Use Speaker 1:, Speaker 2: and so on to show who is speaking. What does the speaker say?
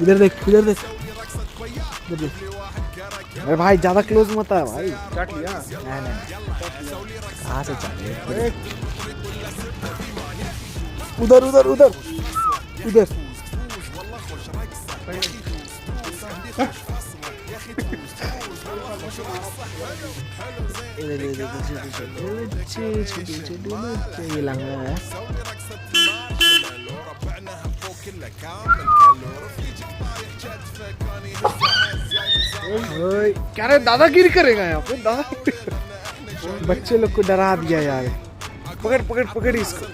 Speaker 1: इधर देख इधर देख इधर देख। अरे भाई ज्यादा क्लोज मत आ भाई।
Speaker 2: चाट लिया।
Speaker 1: नहीं नहीं कहाँ से चाटे? उधर उधर उधर उधर। hilang ya. क्या रे दादागिरी करेगा यहाँ पे? दादा बच्चे लोग को डरा दिया यार। पकड़ पकड़ पकड़ इसको।